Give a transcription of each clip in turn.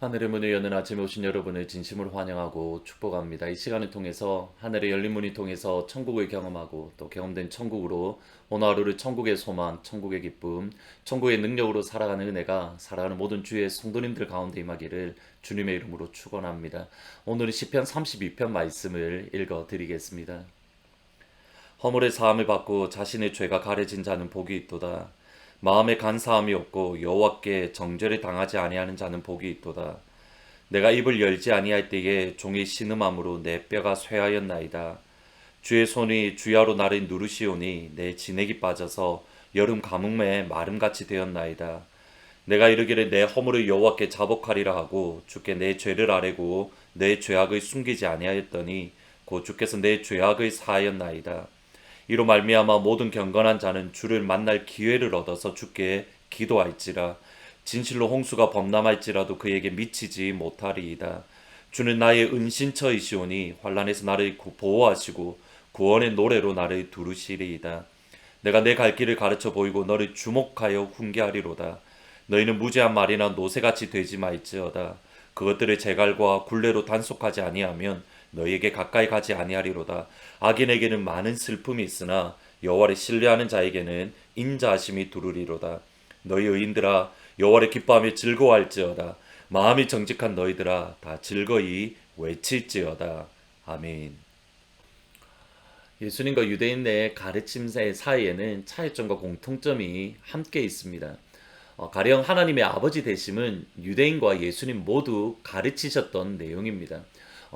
하늘의 문을 여는 아침에 오신 여러분을 진심으로 환영하고 축복합니다. 이 시간을 통해서 하늘의 열린 문을 통해서 천국을 경험하고 또 경험된 천국으로 오늘 하루를 천국의 소망, 천국의 기쁨, 천국의 능력으로 살아가는 은혜가 살아가는 모든 주의 성도님들 가운데 임하기를 주님의 이름으로 축원합니다. 오늘은 시편 32편 말씀을 읽어 드리겠습니다. 허물의 사함을 받고 자신의 죄가 가려진 자는 복이 있도다. 마음에 간사함이 없고 여호와께 정죄를 당하지 아니하는 자는 복이 있도다. 내가 입을 열지 아니할 때에 종이 신음함으로 내 뼈가 쇠하였나이다. 주의 손이 주야로 나를 누르시오니 내 진액이 빠져서 여름 가뭄에 마름같이 되었나이다. 내가 이르기를 내 허물을 여호와께 자복하리라 하고 주께 내 죄를 아뢰고 내 죄악을 숨기지 아니하였더니 곧 주께서 내 죄악을 사하였나이다. 이로 말미암아 모든 경건한 자는 주를 만날 기회를 얻어서 주께 기도할지라. 진실로 홍수가 범람할지라도 그에게 미치지 못하리이다. 주는 나의 은신처이시오니 환난에서 나를 보호하시고 구원의 노래로 나를 두르시리이다. 내가 내 갈 길을 가르쳐 보이고 너를 주목하여 훈계하리로다. 너희는 무죄한 말이나 노새같이 되지 말지어다. 그것들을 제갈과 굴레로 단속하지 아니하면 너희에게 가까이 가지 아니하리로다. 악인에게는 많은 슬픔이 있으나 여호와를 신뢰하는 자에게는 인자하심이 두루리로다. 너희 의인들아 여호와를 기뻐하며 즐거워할지어다. 마음이 정직한 너희들아 다 즐거이 외칠지어다. 아멘. 예수님과 유대인의 가르침 사이에는 차이점과 공통점이 함께 있습니다. 가령 하나님의 아버지 되심은 유대인과 예수님 모두 가르치셨던 내용입니다.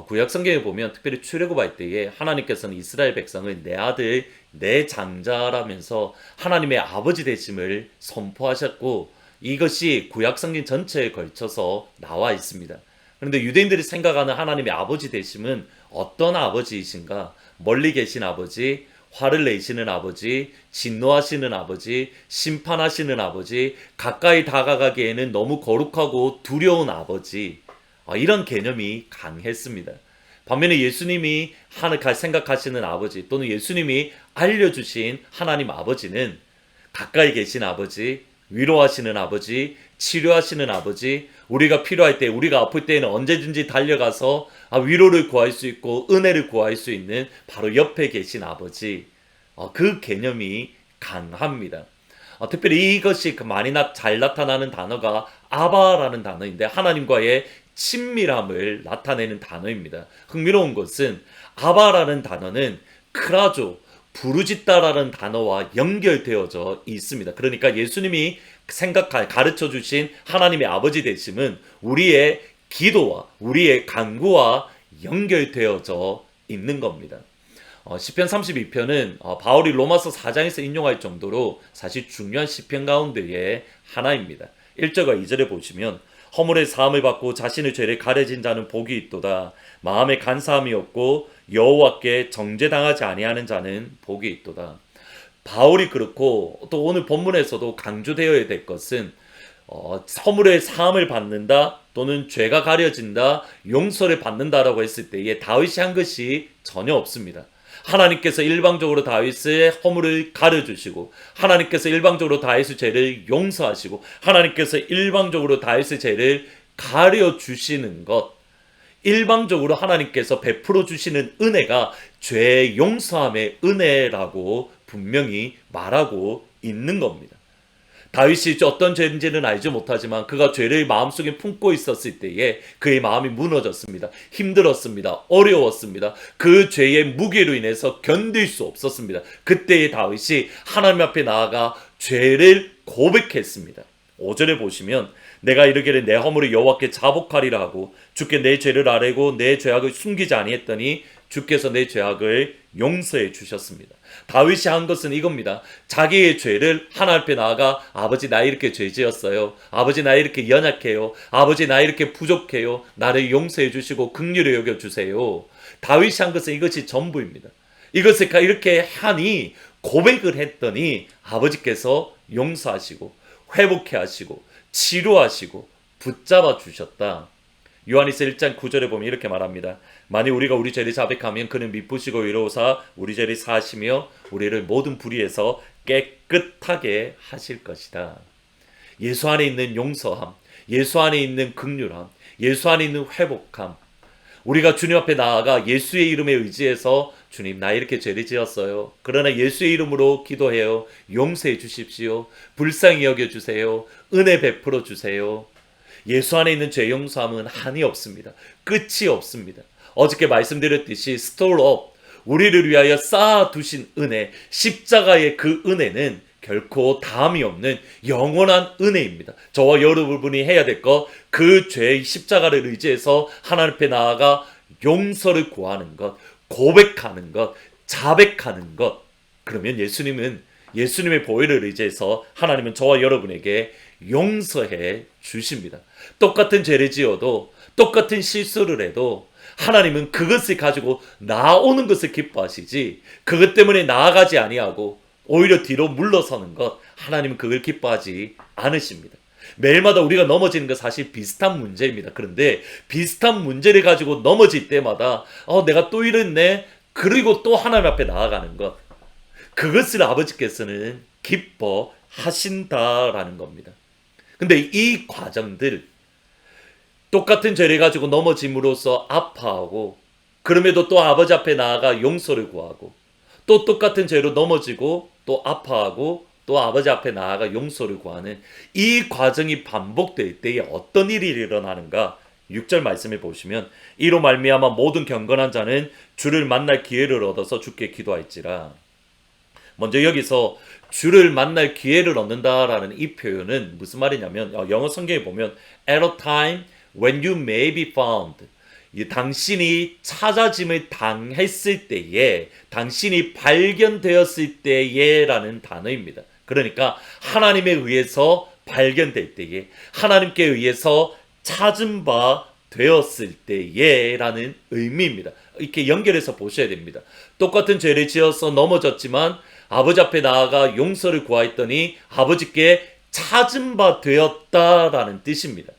구약 성경에 보면 특별히 출애굽할 때에 하나님께서는 이스라엘 백성을 내 아들 내 장자라면서 하나님의 아버지 되심을 선포하셨고 이것이 구약 성경 전체에 걸쳐서 나와 있습니다. 그런데 유대인들이 생각하는 하나님의 아버지 되심은 어떤 아버지이신가? 멀리 계신 아버지, 화를 내시는 아버지, 진노하시는 아버지, 심판하시는 아버지, 가까이 다가가기에는 너무 거룩하고 두려운 아버지, 이런 개념이 강했습니다. 반면에 예수님이 생각하시는 아버지 또는 예수님이 알려주신 하나님 아버지는 가까이 계신 아버지, 위로하시는 아버지, 치료하시는 아버지, 우리가 필요할 때, 우리가 아플 때에는 언제든지 달려가서 위로를 구할 수 있고 은혜를 구할 수 있는 바로 옆에 계신 아버지, 그 개념이 강합니다. 특별히 이것이 많이 잘 나타나는 단어가 아바라는 단어인데 하나님과의 친밀함을 나타내는 단어입니다. 흥미로운 것은 아바라는 단어는 크라조, 부르짖다라는 단어와 연결되어져 있습니다. 그러니까 예수님이 가르쳐 주신 하나님의 아버지 되심은 우리의 기도와 우리의 간구와 연결되어져 있는 겁니다. 시편 32편은 바울이 로마서 4장에서 인용할 정도로 사실 중요한 시편 가운데의 하나입니다. 1절과 2절에 보시면 허물의 사함을 받고 자신의 죄를 가려진 자는 복이 있도다. 마음에 간사함이 없고 여호와께 정죄당하지 아니하는 자는 복이 있도다. 바울이 그렇고 또 오늘 본문에서도 강조되어야 될 것은 허물의 사함을 받는다 또는 죄가 가려진다 용서를 받는다라고 했을 때에 다윗이 한 것이 전혀 없습니다. 하나님께서 일방적으로 다윗의 허물을 가려주시고 하나님께서 일방적으로 다윗의 죄를 용서하시고 하나님께서 일방적으로 다윗의 죄를 가려주시는 것, 일방적으로 하나님께서 베풀어 주시는 은혜가 죄 용서함의 은혜라고 분명히 말하고 있는 겁니다. 다윗이 어떤 죄인지는 알지 못하지만 그가 죄를 마음속에 품고 있었을 때에 그의 마음이 무너졌습니다. 힘들었습니다. 어려웠습니다. 그 죄의 무게로 인해서 견딜 수 없었습니다. 그때의 다윗이 하나님 앞에 나아가 죄를 고백했습니다. 5절에 보시면 내가 이르기를 내 허물을 여호와께 자복하리라 하고 주께 내 죄를 아뢰고 내 죄악을 숨기지 아니했더니 주께서 내 죄악을 용서해 주셨습니다. 다윗이 한 것은 이겁니다. 자기의 죄를 하나님 앞에 나아가 아버지 나 이렇게 죄 지었어요. 아버지 나 이렇게 연약해요. 아버지 나 이렇게 부족해요. 나를 용서해 주시고 긍휼히 여겨 주세요. 다윗이 한 것은 이것이 전부입니다. 이것을 이렇게 하니 고백을 했더니 아버지께서 용서하시고 회복해 하시고 치료하시고 붙잡아 주셨다. 요한일서 1장 9절에 보면 이렇게 말합니다. 만일 우리가 우리 죄를 자백하면 그는 미쁘시고 위로우사 우리 죄를 사하시며 우리를 모든 불의에서 깨끗하게 하실 것이다. 예수 안에 있는 용서함, 예수 안에 있는 긍휼함, 예수 안에 있는 회복함, 우리가 주님 앞에 나아가 예수의 이름에 의지해서 주님 나 이렇게 죄를 지었어요. 그러나 예수의 이름으로 기도해요. 용서해 주십시오. 불쌍히 여겨주세요. 은혜 베풀어 주세요. 예수 안에 있는 죄 용서함은 한이 없습니다. 끝이 없습니다. 어저께 말씀드렸듯이 스토어업, 우리를 위하여 쌓아두신 은혜, 십자가의 그 은혜는 결코 다함이 없는 영원한 은혜입니다. 저와 여러분이 해야 될 것, 그 죄의 십자가를 의지해서 하나님 앞에 나아가 용서를 구하는 것, 고백하는 것, 자백하는 것. 그러면 예수님의 보혈을 의지해서 하나님은 저와 여러분에게 용서해 주십니다. 똑같은 죄를 지어도, 똑같은 실수를 해도 하나님은 그것을 가지고 나오는 것을 기뻐하시지, 그것 때문에 나아가지 아니하고 오히려 뒤로 물러서는 것, 하나님은 그걸 기뻐하지 않으십니다. 매일마다 우리가 넘어지는 것 사실 비슷한 문제입니다. 그런데 비슷한 문제를 가지고 넘어질 때마다 내가 또 이랬네, 그리고 또 하나님 앞에 나아가는 것, 그것을 아버지께서는 기뻐하신다라는 겁니다. 근데 이 과정들, 똑같은 죄를 가지고 넘어짐으로써 아파하고, 그럼에도 또 아버지 앞에 나아가 용서를 구하고, 또 똑같은 죄로 넘어지고 또 아파하고 또 아버지 앞에 나아가 용서를 구하는 이 과정이 반복될 때에 어떤 일이 일어나는가? 6절 말씀을 보시면, 이로 말미암아 모든 경건한 자는 주를 만날 기회를 얻어서 주께 기도할지라. 먼저 여기서 주를 만날 기회를 얻는다라는 이 표현은 무슨 말이냐면, 영어 성경에 보면 at a time when you may be found, 당신이 찾아짐을 당했을 때에, 당신이 발견되었을 때에 라는 단어입니다. 그러니까 하나님에 의해서 발견될 때에, 하나님께 의해서 찾은 바 되었을 때에 라는 의미입니다. 이렇게 연결해서 보셔야 됩니다. 똑같은 죄를 지어서 넘어졌지만 아버지 앞에 나아가 용서를 구하였더니 아버지께 찾은 바 되었다라는 뜻입니다.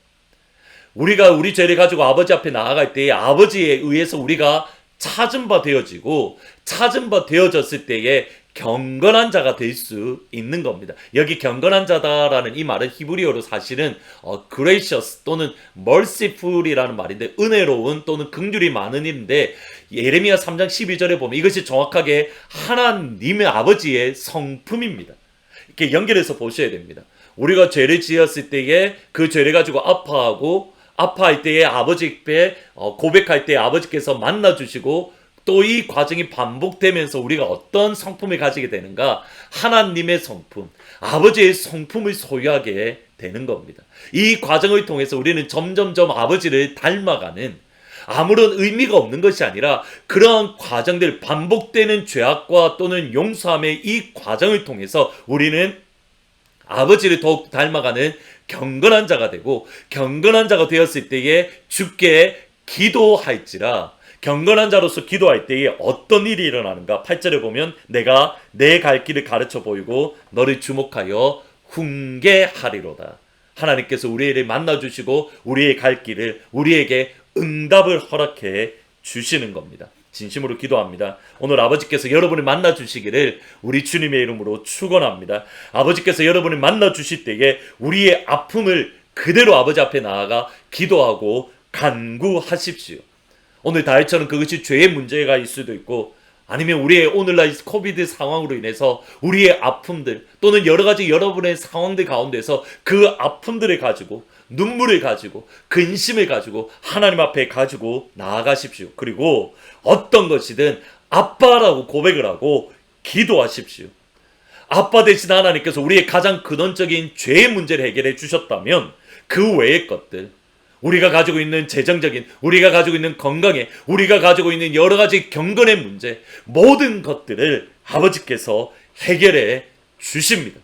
우리가 우리 죄를 가지고 아버지 앞에 나아갈 때에 아버지에 의해서 우리가 찾은 바 되어지고, 찾은 바 되어졌을 때에 경건한 자가 될 수 있는 겁니다. 여기 경건한 자다라는 이 말은 히브리어로 사실은 gracious 또는 merciful이라는 말인데, 은혜로운 또는 긍휼이 많은 일인데, 예레미야 3장 12절에 보면 이것이 정확하게 하나님의 아버지의 성품입니다. 이렇게 연결해서 보셔야 됩니다. 우리가 죄를 지었을 때에 그 죄를 가지고 아파할 때에 아버지 앞에 고백할 때에 아버지께서 만나주시고, 또 이 과정이 반복되면서 우리가 어떤 성품을 가지게 되는가? 하나님의 성품, 아버지의 성품을 소유하게 되는 겁니다. 이 과정을 통해서 우리는 점점점 아버지를 닮아가는, 아무런 의미가 없는 것이 아니라 그러한 과정들, 반복되는 죄악과 또는 용서함의 이 과정을 통해서 우리는 아버지를 더욱 닮아가는 경건한 자가 되고, 경건한 자가 되었을 때에 주께 기도할지라. 경건한 자로서 기도할 때에 어떤 일이 일어나는가? 8절에 보면 내가 내 갈 길을 가르쳐 보이고 너를 주목하여 훈계하리로다. 하나님께서 우리를 만나주시고 우리의 갈 길을, 우리에게 응답을 허락해 주시는 겁니다. 진심으로 기도합니다. 오늘 아버지께서 여러분을 만나 주시기를 우리 주님의 이름으로 축원합니다. 아버지께서 여러분을 만나 주실 때에 우리의 아픔을 그대로 아버지 앞에 나아가 기도하고 간구하십시오. 오늘 다윗처럼 그것이 죄의 문제가 있을 수도 있고, 아니면 우리의 오늘날 코비드 상황으로 인해서 우리의 아픔들 또는 여러 가지 여러분의 상황들 가운데서 그 아픔들을 가지고, 눈물을 가지고, 근심을 가지고 하나님 앞에 가지고 나아가십시오. 그리고 어떤 것이든 아빠라고 고백을 하고 기도하십시오. 아빠 되신 하나님께서 우리의 가장 근원적인 죄의 문제를 해결해 주셨다면 그 외의 것들, 우리가 가지고 있는 재정적인, 우리가 가지고 있는 건강에, 우리가 가지고 있는 여러 가지 경건의 문제, 모든 것들을 아버지께서 해결해 주십니다.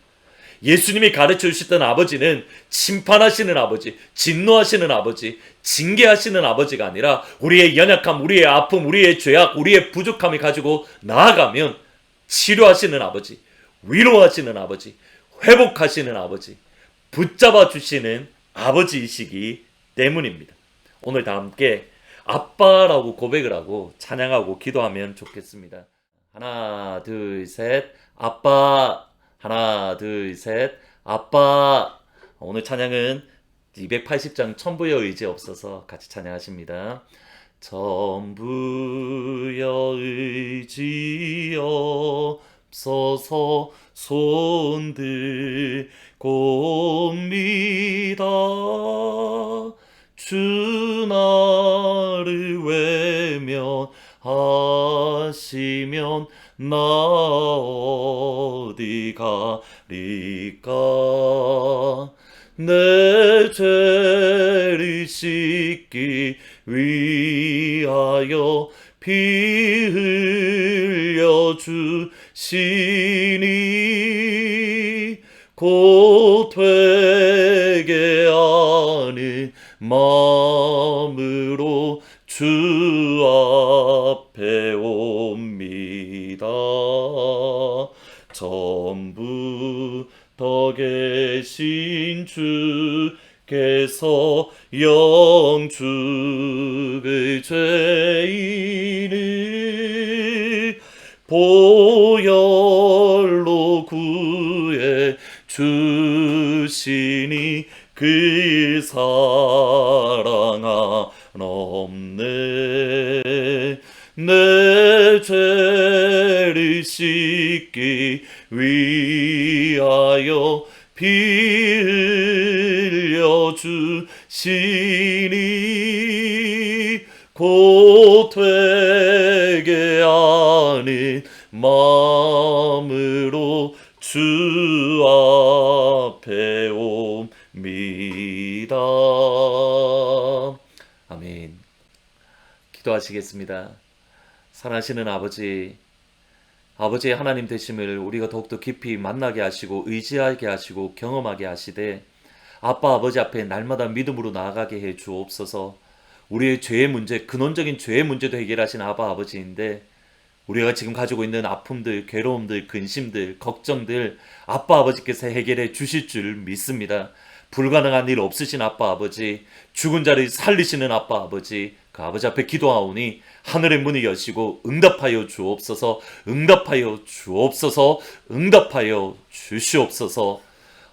예수님이 가르쳐 주셨던 아버지는 심판하시는 아버지, 진노하시는 아버지, 징계하시는 아버지가 아니라 우리의 연약함, 우리의 아픔, 우리의 죄악, 우리의 부족함을 가지고 나아가면 치료하시는 아버지, 위로하시는 아버지, 회복하시는 아버지, 붙잡아 주시는 아버지이시기 때문입니다. 오늘 다 함께 아빠라고 고백을 하고 찬양하고 기도하면 좋겠습니다. 하나, 둘, 셋, 아빠. 하나, 둘, 셋, 아빠. 오늘 찬양은 280장 천부여 의지 없어서 같이 찬양하십니다. 천부여 의지 없어서 손들고옵니다. 주 나를 외면하시면 나 어디 가리까. 내 죄를 씻기 위하여 피 흘려 주시니 곧 되게 하는 마음으로 주 앞에 옵니다. 전부 더 계신 주께서 영죽을 죄인을 보혈로 구해 주시니 그 사랑 한없네. 내 죄를 씻기 위하여 피 흘려 주시니 곧 되게 하는 마음으로 주 앞에 옵니다. 아멘. 기도하시겠습니다. 사랑하시는 아버지, 아버지의 하나님 되심을 우리가 더욱더 깊이 만나게 하시고 의지하게 하시고 경험하게 하시되 아빠 아버지 앞에 날마다 믿음으로 나아가게 해 주옵소서. 우리의 죄의 문제, 근원적인 죄의 문제도 해결하신 아빠 아버지인데 우리가 지금 가지고 있는 아픔들, 괴로움들, 근심들, 걱정들 아빠 아버지께서 해결해 주실 줄 믿습니다. 불가능한 일 없으신 아빠 아버지, 죽은 자를 살리시는 아빠 아버지, 그 아버지 앞에 기도하오니 하늘의 문이 여시고 응답하여 주옵소서. 응답하여 주옵소서. 응답하여 주시옵소서.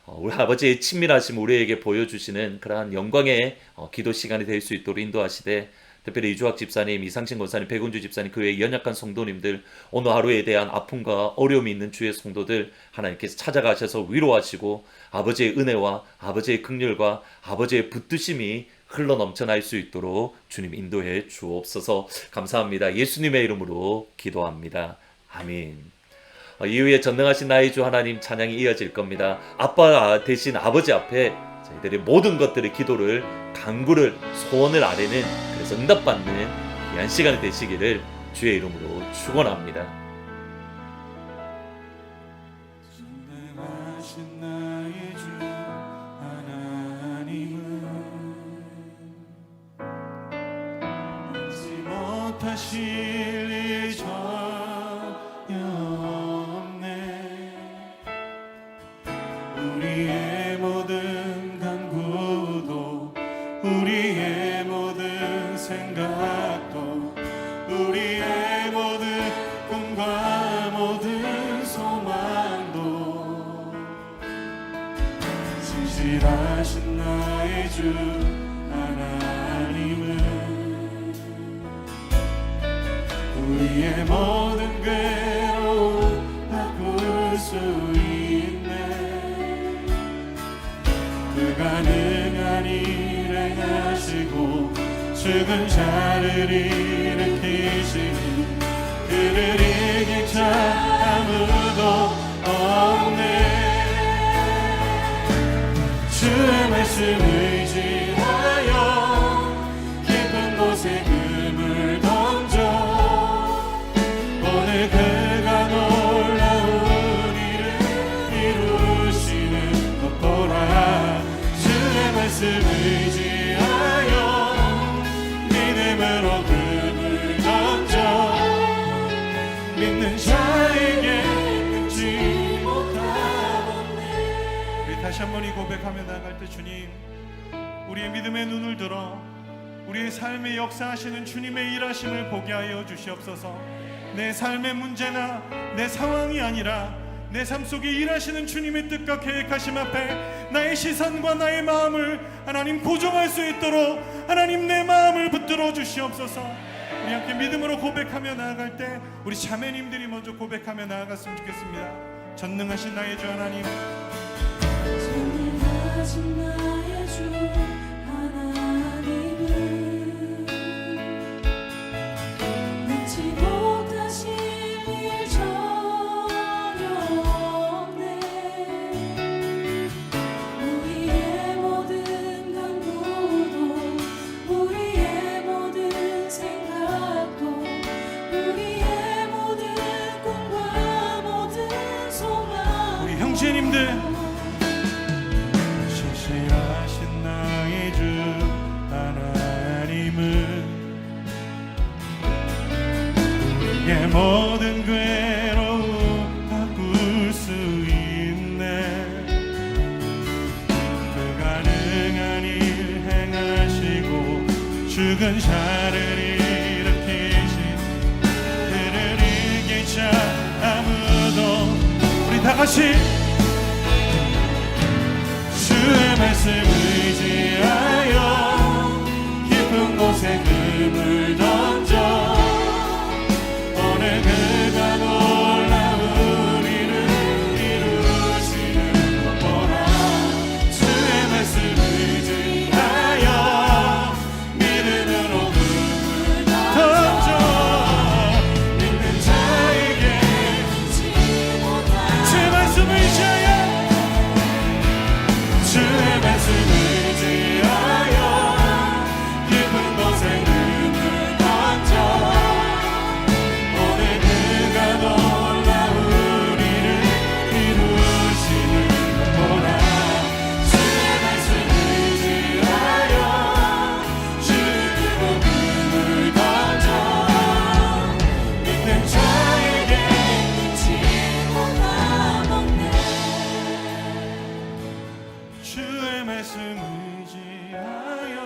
우리 아버지의 친밀하심 우리에게 보여주시는 그러한 영광의 기도 시간이 될 수 있도록 인도하시되, 특별히 이주학 집사님, 이상신 권사님, 백운주 집사님, 그 외의 연약한 성도님들, 오늘 하루에 대한 아픔과 어려움이 있는 주의 성도들 하나님께서 찾아가셔서 위로하시고 아버지의 은혜와 아버지의 긍휼과 아버지의 붙드심이 흘러 넘쳐날 수 있도록 주님 인도해 주옵소서. 감사합니다. 예수님의 이름으로 기도합니다. 아멘. 이후에 전능하신 나의 주 하나님 찬양이 이어질 겁니다. 아빠 대신 아버지 앞에 저희들의 모든 것들의 기도를, 간구를, 소원을 아뢰는, 그래서 응답받는 귀한 시간이 되시기를 주의 이름으로 축원합니다. 전능하신 나의 주 하나님은 잊지 못하실 일 전혀 없네. 우리의 모든 간구도, 우리의 모든 생각도, 우리의 모든 꿈과 모든 소망도 진실하신 나의 주 하나님은 우리의 모든 괴로움 바꿀 수 있네. 불가능한 일 행하시고 죽은 자를 일으키시니 그를 이길 자 아무도 없네. 주의 말씀 의지하여 깊은 곳에 금을 던져 오늘 그가 놀라운 일을 이루시는 것 보라. 주의 말씀 의지하여 믿음으로 금을 던져 믿는 자에게 끊지 못하겠네. 우리 다시 한번 이 고백하며 나아갈 때, 주님, 우리의 믿음의 눈을 들어 우리의 삶에 역사하시는 주님의 일하심을 보게 하여 주시옵소서. 내 삶의 문제나 내 상황이 아니라 내 삶 속에 일하시는 주님의 뜻과 계획하심 앞에 나의 시선과 나의 마음을 하나님 고정할 수 있도록 하나님 내 마음을 붙들어 주시옵소서. 우리 함께 믿음으로 고백하며 나아갈 때 우리 자매님들이 먼저 고백하며 나아갔으면 좋겠습니다. 전능하신 나의 주 하나님, 전능하신 나의 주 하나님은 능치 못하실 일 전혀 없네. 우리의 모든 간구도 우리의 모든 생각도 우리의 모든 꿈과 모든 소망 우리 형제님들 신실하신 나의 주 하나님은 우리의 모든 괴로움 바꿀 수 있네. 불가능한 일 행하시고 죽은 자를 일으키신 그를 이길 자 아무도. 우리 다 같이 주의 말씀 의지하여 깊은 곳에 금을 던져 오늘 그가 놀라운 일을 이루시는 것 보라. 주의 말씀 의지하여 믿음으로 금을 던져 믿는 자에게 주의 말씀 의지하여 주의 말씀 의지하여 깊은 곳에 금을 던져 오늘 그가 놀라운 일을 이루시는 것 보라. 주의 말씀 의지하여 주의 금을 던져 믿는 자에게 주의 말씀 의지하여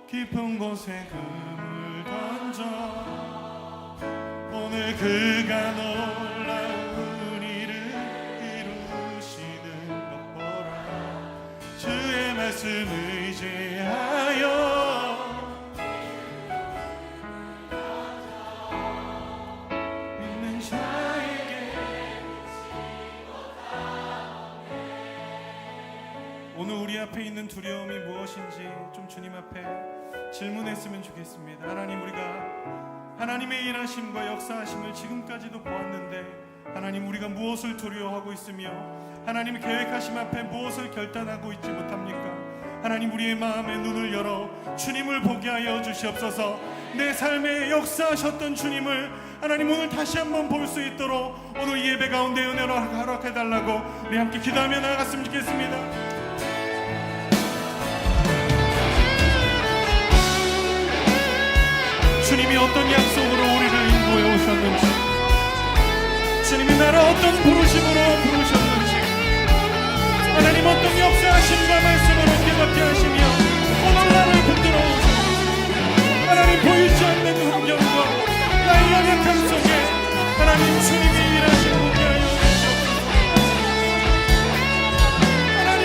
깊은 곳에 금을 던져 오늘 그가 놀라운 일을 이루시는 것 보라. 주의 말씀 의지하여 믿는 자에게. 오늘 우리 앞에 있는 두려움이 무엇인지 좀 주님 앞에 질문했으면 좋겠습니다. 하나님, 우리가 하나님의 일하심과 역사하심을 지금까지도 보았는데 하나님, 우리가 무엇을 두려워하고 있으며 하나님의 계획하심 앞에 무엇을 결단하고 있지 못합니까? 하나님, 우리의 마음의 눈을 열어 주님을 보게 하여 주시옵소서. 내 삶에 역사하셨던 주님을 하나님 오늘 다시 한번 볼 수 있도록 오늘 이 예배 가운데 은혜로 허락해달라고 우리 함께 기도하며 나아갔으면 좋겠습니다. 주님이 어떤 약속으로 우리를 인도해 오셨는지, 주님이 나를 어떤 부르심으로 부르셨는지, 하나님 어떤 역사하심과 말씀으로 깨닫게 하시며 오늘 나를 붙들어 오셨습니다. 하나님, 보이지 않는 환경과 나의 연약함 속에 하나님 주님이 일하시는 분이 하여 주시옵소서. 하나님,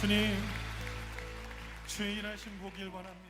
주님, 주의 일하심 보길 원합니다.